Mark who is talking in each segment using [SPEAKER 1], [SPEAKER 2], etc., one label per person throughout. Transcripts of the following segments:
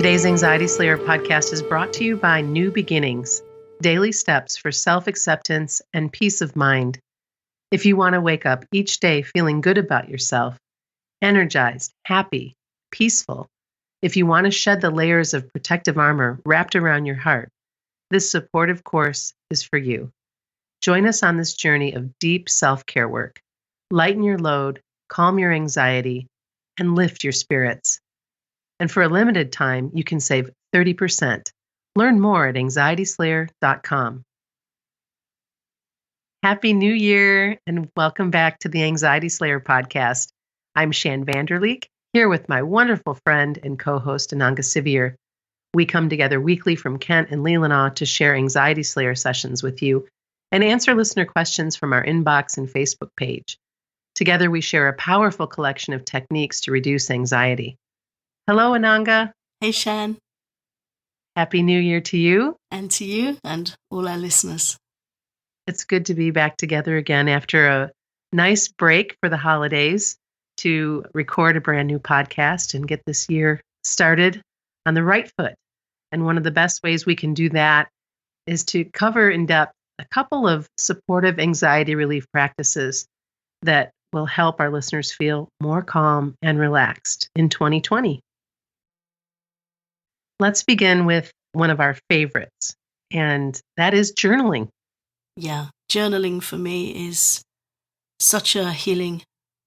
[SPEAKER 1] Today's Anxiety Slayer podcast is brought to you by New Beginnings, daily steps for self-acceptance and peace of mind. If you want to wake up each day feeling good about yourself, energized, happy, peaceful, if you want to shed the layers of protective armor wrapped around your heart, this supportive course is for you. Join us on this journey of deep self-care work. Lighten your load, calm your anxiety, and lift your spirits. And for a limited time, you can save 30%. Learn more at anxietyslayer.com. Happy New Year, and welcome back to the Anxiety Slayer podcast. I'm Shan Vanderleek, here with my wonderful friend and co-host Ananga Sivyer. We come together weekly from Kent and Leelanau to share Anxiety Slayer sessions with you and answer listener questions from our inbox and Facebook page. Together, we share a powerful collection of techniques to reduce anxiety. Hello, Ananga.
[SPEAKER 2] Hey, Shan.
[SPEAKER 1] Happy New Year to you.
[SPEAKER 2] And to you and all our listeners.
[SPEAKER 1] It's good to be back together again after a nice break for the holidays to record a brand new podcast and get this year started on the right foot. And one of the best ways we can do that is to cover in depth a couple of supportive anxiety relief practices that will help our listeners feel more calm and relaxed in 2020. Let's begin with one of our favorites, and that is journaling.
[SPEAKER 2] Yeah, journaling for me is such a healing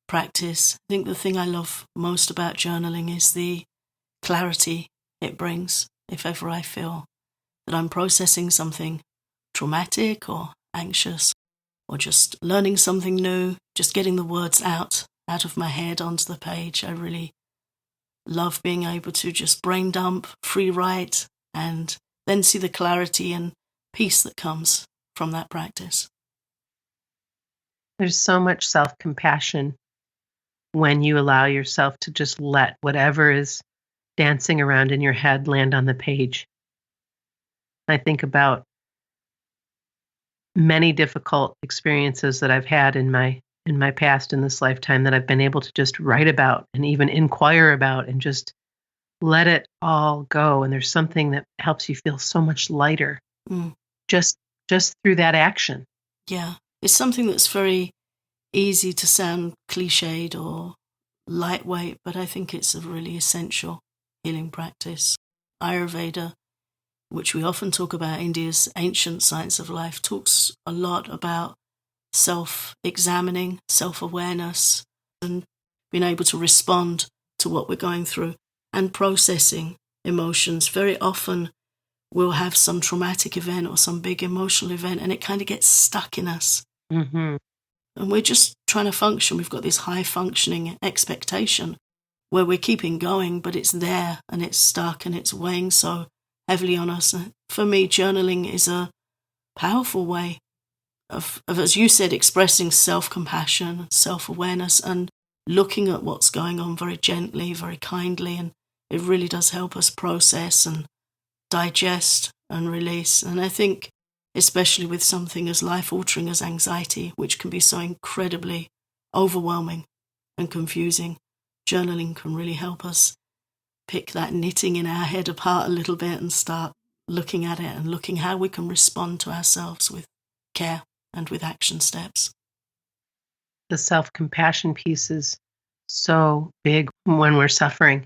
[SPEAKER 2] practice. I think the thing I love most about journaling is the clarity it brings if ever I feel that I'm processing something traumatic or anxious or just learning something new, just getting the words out of my head onto the page. I really love being able to just brain dump, free write, and then see the clarity and peace that comes from that practice.
[SPEAKER 1] There's so much self-compassion when you allow yourself to just let whatever is dancing around in your head land on the page. I think about many difficult experiences that I've had in my past in this lifetime that I've been able to just write about and even inquire about and just let it all go. And there's something that helps you feel so much lighter just through that action.
[SPEAKER 2] Yeah, it's something that's very easy to sound cliched or lightweight, but I think it's a really essential healing practice. Ayurveda, which we often talk about, India's ancient science of life, talks a lot about self-examining, self-awareness, and being able to respond to what we're going through and processing emotions. Very often we'll have some traumatic event or some big emotional event and it kind of gets stuck in us.
[SPEAKER 1] Mm-hmm.
[SPEAKER 2] And we're just trying to function. We've got this high-functioning expectation where we're keeping going, but it's there and it's stuck and it's weighing so heavily on us. And for me, journaling is a powerful way of, as you said, expressing self-compassion, self-awareness, and looking at what's going on very gently, very kindly. And it really does help us process and digest and release. And I think, especially with something as life-altering as anxiety, which can be so incredibly overwhelming and confusing, journaling can really help us pick that knitting in our head apart a little bit and start looking at it and looking how we can respond to ourselves with care and with action steps.
[SPEAKER 1] The self-compassion piece is so big when we're suffering,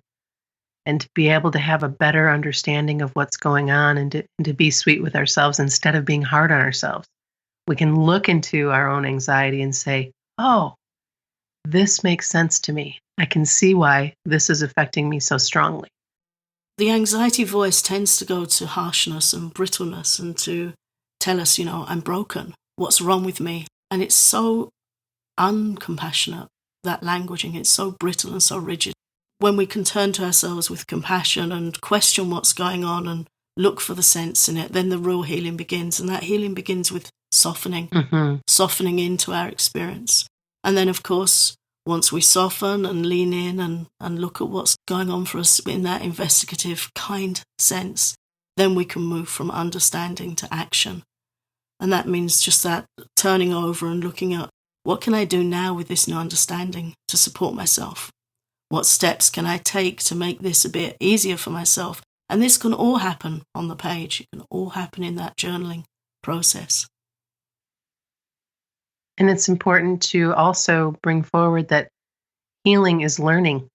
[SPEAKER 1] and to be able to have a better understanding of what's going on and to be sweet with ourselves instead of being hard on ourselves. We can look into our own anxiety and say, oh, this makes sense to me. I can see why this is affecting me so strongly.
[SPEAKER 2] The anxiety voice tends to go to harshness and brittleness and to tell us, I'm broken. What's wrong with me? And it's so uncompassionate, that languaging. It's so brittle and so rigid. When we can turn to ourselves with compassion and question what's going on and look for the sense in it, then the real healing begins. And that healing begins with softening, softening into our experience. And then, of course, once we soften and lean in and look at what's going on for us in that investigative, kind sense, then we can move from understanding to action. And that means just that turning over and looking at what can I do now with this new understanding to support myself? What steps can I take to make this a bit easier for myself? And this can all happen on the page. It can all happen in that journaling process.
[SPEAKER 1] And it's important to also bring forward that healing is learning.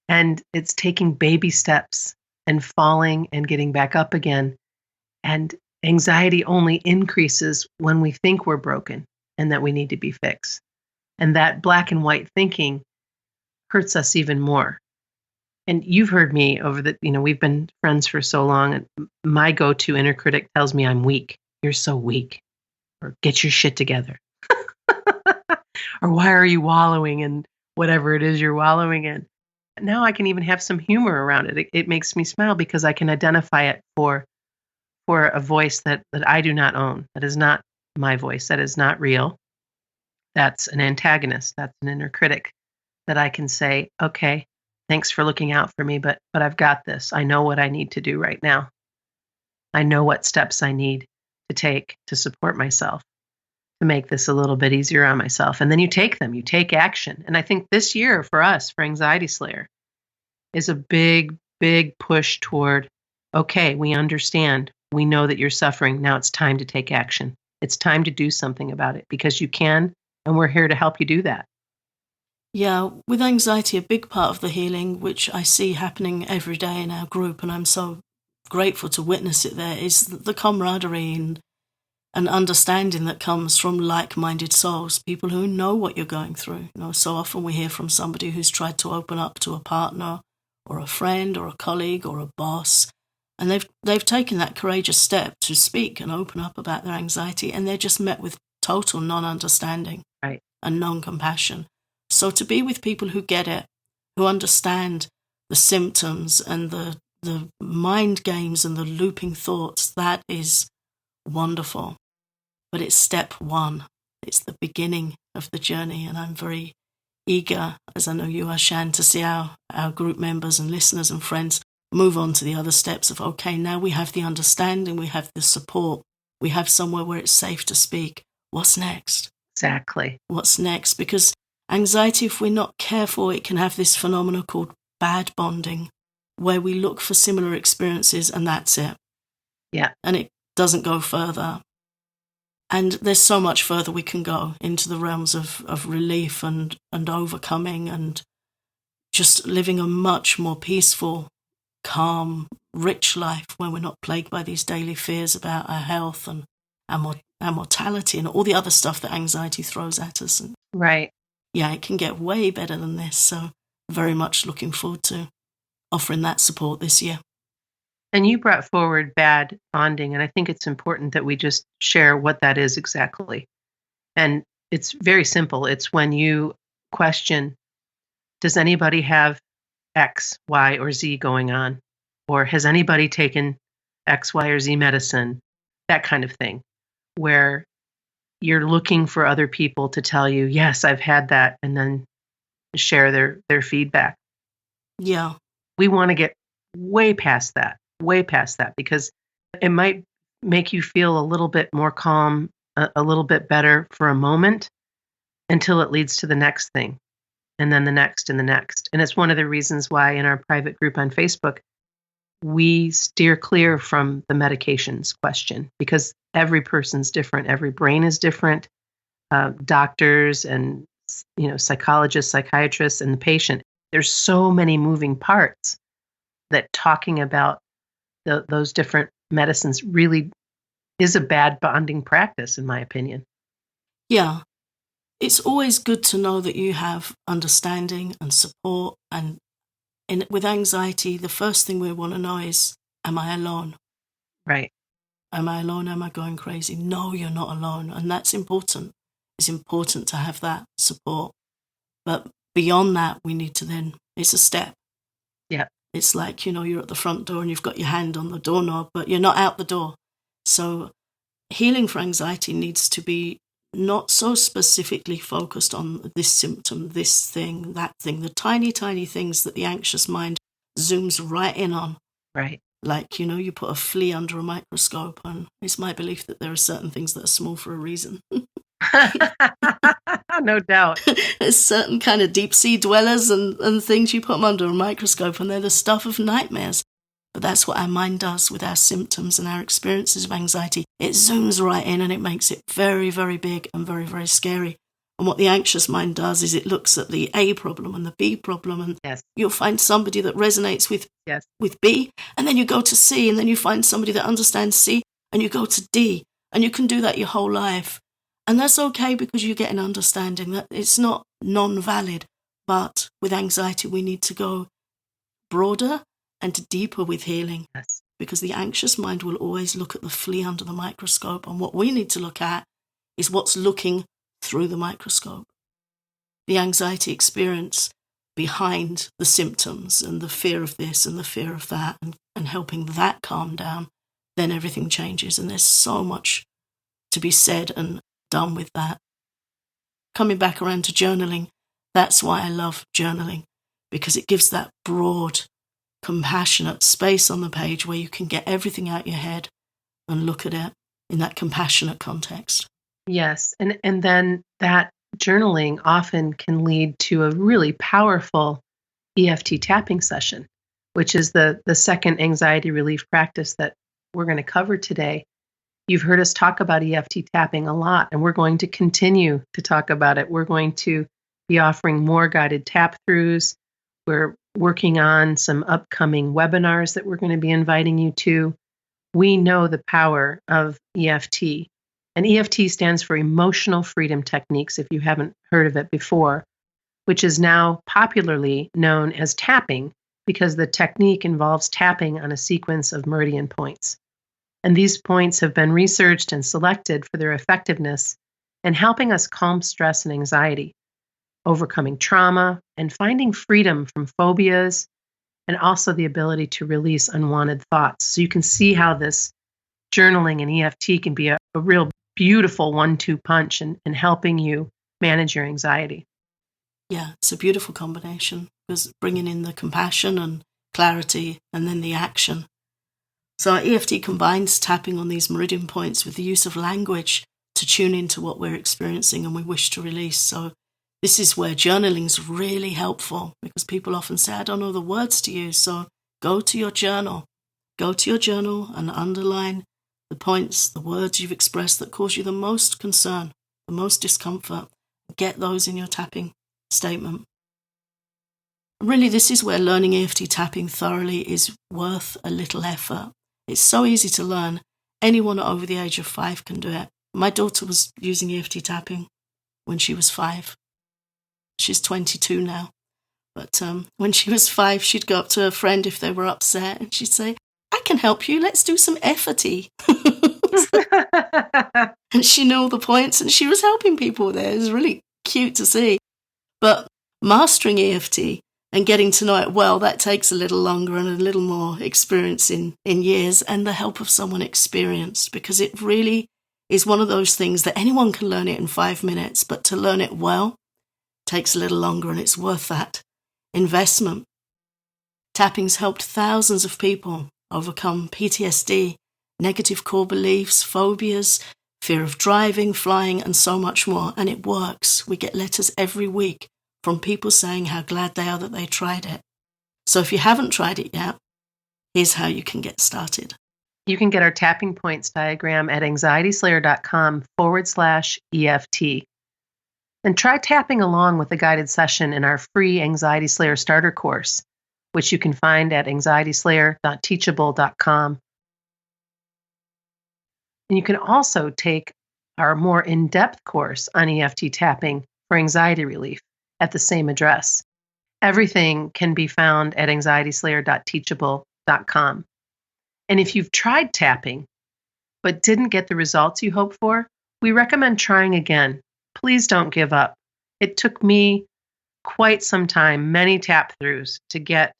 [SPEAKER 1] And it's taking baby steps and falling and getting back up again. And anxiety only increases when we think we're broken and that we need to be fixed. And that black and white thinking hurts us even more. And you've heard me over the, we've been friends for so long, and my go-to inner critic tells me I'm weak. You're so weak. Or get your shit together. Or why are you wallowing in whatever it is you're wallowing in? Now I can even have some humor around it. It makes me smile because I can identify it for a voice that I do not own. That is not my voice. That is not real. That's an antagonist. That's an inner critic that I can say, okay, thanks for looking out for me, but I've got this. I know what I need to do right now. I know what steps I need to take to support myself, to make this a little bit easier on myself. And then you take them, you take action. And I think this year for us, for Anxiety Slayer, is a big, big push toward, okay, we understand. We know that you're suffering. Now it's time to take action. It's time to do something about it because you can, and we're here to help you do that.
[SPEAKER 2] Yeah, with anxiety, a big part of the healing, which I see happening every day in our group, and I'm so grateful to witness it there, is the camaraderie and understanding that comes from like-minded souls, people who know what you're going through. So often we hear from somebody who's tried to open up to a partner or a friend or a colleague or a boss, and they've taken that courageous step to speak and open up about their anxiety, and they're just met with total non-understanding,
[SPEAKER 1] right,
[SPEAKER 2] and non-compassion. So to be with people who get it, who understand the symptoms and the mind games and the looping thoughts, that is wonderful. But it's step one. It's the beginning of the journey. And I'm very eager, as I know you are, Shan, to see our group members and listeners and friends move on to the other steps of, okay, now we have the understanding, we have the support, we have somewhere where it's safe to speak. What's next?
[SPEAKER 1] Exactly.
[SPEAKER 2] What's next? Because anxiety, if we're not careful, it can have this phenomenon called bad bonding, where we look for similar experiences and that's it.
[SPEAKER 1] Yeah.
[SPEAKER 2] And it doesn't go further. And there's so much further we can go into the realms of relief and overcoming and just living a much more peaceful, calm, rich life where we're not plagued by these daily fears about our health and our mortality and all the other stuff that anxiety throws at us. And
[SPEAKER 1] right.
[SPEAKER 2] Yeah, it can get way better than this. So very much looking forward to offering that support this year.
[SPEAKER 1] And you brought forward bad bonding, and I think it's important that we just share what that is exactly. And it's very simple. It's when you question, does anybody have X, Y, or Z going on? Or has anybody taken X, Y, or Z medicine? That kind of thing, where you're looking for other people to tell you, yes, I've had that, and then share their feedback.
[SPEAKER 2] Yeah.
[SPEAKER 1] We want to get way past that, because it might make you feel a little bit more calm, a little bit better for a moment until it leads to the next thing, and then the next and the next. And it's one of the reasons why in our private group on Facebook, we steer clear from the medications question, because every person's different. Every brain is different. Doctors and psychologists, psychiatrists, and the patient. There's so many moving parts that talking about those different medicines really is a bad bonding practice, in my opinion.
[SPEAKER 2] Yeah. It's always good to know that you have understanding and support. And with anxiety, the first thing we want to know is, am I alone?
[SPEAKER 1] Right.
[SPEAKER 2] Am I alone? Am I going crazy? No, you're not alone. And that's important. It's important to have that support. But beyond that, we need to then, it's a step.
[SPEAKER 1] Yeah.
[SPEAKER 2] It's like, you're at the front door and you've got your hand on the doorknob, but you're not out the door. So healing for anxiety needs to be not so specifically focused on this symptom, this thing, that thing, the tiny, tiny things that the anxious mind zooms right in on.
[SPEAKER 1] Right.
[SPEAKER 2] Like, you put a flea under a microscope, and it's my belief that there are certain things that are small for a reason.
[SPEAKER 1] No doubt.
[SPEAKER 2] There's certain kind of deep sea dwellers and things you put them under a microscope, and they're the stuff of nightmares. But that's what our mind does with our symptoms and our experiences of anxiety. It zooms right in and it makes it very, very big and very, very scary. And what the anxious mind does is it looks at the A problem and the B problem, and
[SPEAKER 1] Yes.
[SPEAKER 2] you'll find somebody that resonates with B, and then you go to C, and then you find somebody that understands C, and you go to D, and you can do that your whole life. And that's okay because you get an understanding that it's not non-valid, but with anxiety we need to go broader and deeper with healing.
[SPEAKER 1] Yes.
[SPEAKER 2] Because the anxious mind will always look at the flea under the microscope, and what we need to look at is what's looking through the microscope. The anxiety experience behind the symptoms and the fear of this and the fear of that, and helping that calm down, then everything changes. And there's so much to be said and done with that. Coming back around to journaling, that's why I love journaling, because it gives that broad, compassionate space on the page where you can get everything out your head and look at it in that compassionate context.
[SPEAKER 1] Yes. And then that journaling often can lead to a really powerful EFT tapping session, which is the second anxiety relief practice that we're going to cover today. You've heard us talk about EFT tapping a lot, and we're going to continue to talk about it. We're going to be offering more guided tap throughs. We're working on some upcoming webinars that we're going to be inviting you to. We know the power of EFT. And EFT stands for Emotional Freedom Techniques, if you haven't heard of it before, which is now popularly known as tapping because the technique involves tapping on a sequence of meridian points. And these points have been researched and selected for their effectiveness in helping us calm stress and anxiety, overcoming trauma, and finding freedom from phobias, and also the ability to release unwanted thoughts. So you can see how this journaling and EFT can be a real beautiful 1-2 punch in helping you manage your anxiety.
[SPEAKER 2] Yeah, it's a beautiful combination, because bringing in the compassion and clarity and then the action. So our EFT combines tapping on these meridian points with the use of language to tune into what we're experiencing and we wish to release. So this is where journaling is really helpful, because people often say, I don't know the words to use. So go to your journal. Go to your journal and underline the points, the words you've expressed that cause you the most concern, the most discomfort. Get those in your tapping statement. Really, this is where learning EFT tapping thoroughly is worth a little effort. It's so easy to learn. Anyone over the age of 5 can do it. My daughter was using EFT tapping when she was 5. She's 22 now. But when she was 5, she'd go up to a friend if they were upset and she'd say, I can help you. Let's do some efforty. And she knew all the points and she was helping people there. It was really cute to see. But mastering EFT and getting to know it well, that takes a little longer and a little more experience in years, and the help of someone experienced, because it really is one of those things that anyone can learn it in 5 minutes, but to learn it well takes a little longer, and it's worth that investment. Tapping's helped thousands of people overcome PTSD, negative core beliefs, phobias, fear of driving, flying, and so much more. And it works. We get letters every week from people saying how glad they are that they tried it. So if you haven't tried it yet, here's how you can get started.
[SPEAKER 1] You can get our tapping points diagram at anxietyslayer.com/EFT. And try tapping along with a guided session in our free Anxiety Slayer starter course, which you can find at anxietyslayer.teachable.com. And you can also take our more in-depth course on EFT tapping for anxiety relief at the same address. Everything can be found at anxietyslayer.teachable.com. And if you've tried tapping but didn't get the results you hoped for, we recommend trying again. Please don't give up. It took me quite some time, many tap throughs, to get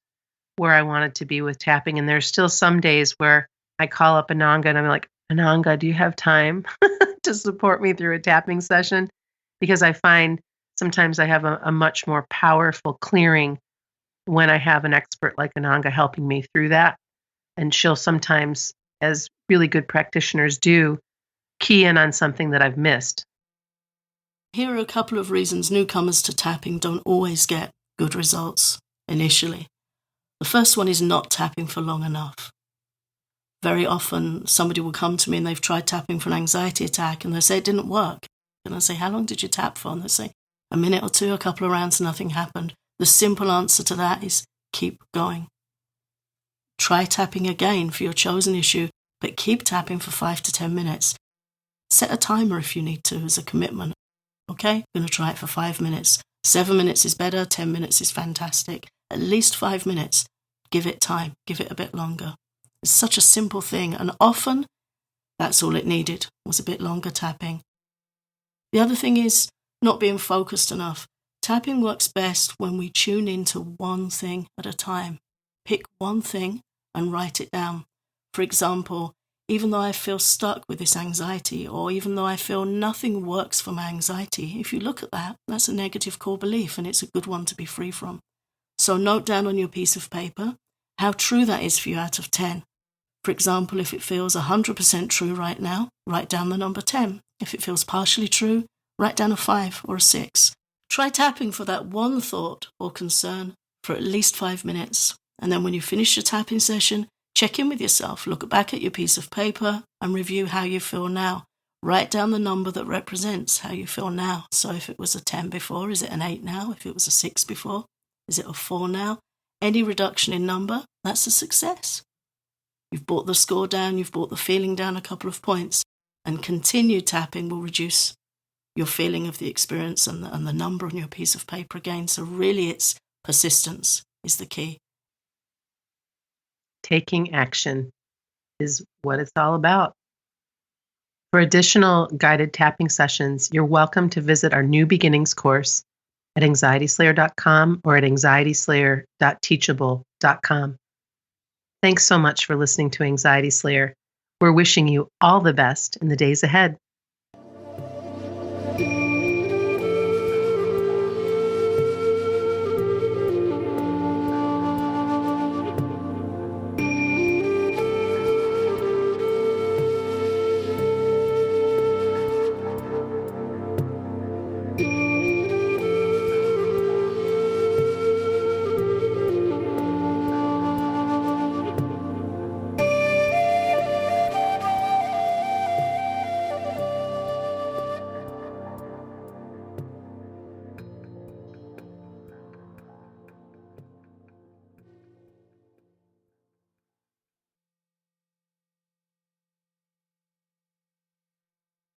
[SPEAKER 1] where I wanted to be with tapping. And there's still some days where I call up Ananga and I'm like, Ananga, do you have time to support me through a tapping session? Because I find sometimes I have a much more powerful clearing when I have an expert like Ananga helping me through that. And she'll sometimes, as really good practitioners do, key in on something that I've missed.
[SPEAKER 2] Here are a couple of reasons newcomers to tapping don't always get good results initially. The first one is not tapping for long enough. Very often somebody will come to me and they've tried tapping for an anxiety attack and they say it didn't work. And I say, how long did you tap for? And they say, a minute or two, a couple of rounds, nothing happened. The simple answer to that is keep going. Try tapping again for your chosen issue, but keep tapping for 5 to 10 minutes. Set a timer if you need to as a commitment. Okay, I'm going to try it for 5 minutes. 7 minutes is better, 10 minutes is fantastic. At least 5 minutes. Give it time, give it a bit longer. It's such a simple thing, and often that's all it needed, was a bit longer tapping. The other thing is not being focused enough. Tapping works best when we tune into one thing at a time. Pick one thing and write it down. For example, even though I feel stuck with this anxiety, or even though I feel nothing works for my anxiety, if you look at that, that's a negative core belief and it's a good one to be free from. So note down on your piece of paper how true that is for you out of 10. For example, if it feels 100% true right now, write down the number 10. If it feels partially true, write down a 5 or a 6. Try tapping for that one thought or concern for at least 5 minutes. And then when you finish your tapping session, check in with yourself, look back at your piece of paper and review how you feel now. Write down the number that represents how you feel now. So if it was a 10 before, is it an 8 now? If it was a 6 before, is it a 4 now? Any reduction in number, that's a success. You've brought the score down, you've brought the feeling down a couple of points, and continued tapping will reduce your feeling of the experience and the number on your piece of paper again. So really it's persistence is the key.
[SPEAKER 1] Taking action is what it's all about. For additional guided tapping sessions, you're welcome to visit our New Beginnings course at anxietyslayer.com or at anxietyslayer.teachable.com. Thanks so much for listening to Anxiety Slayer. We're wishing you all the best in the days ahead.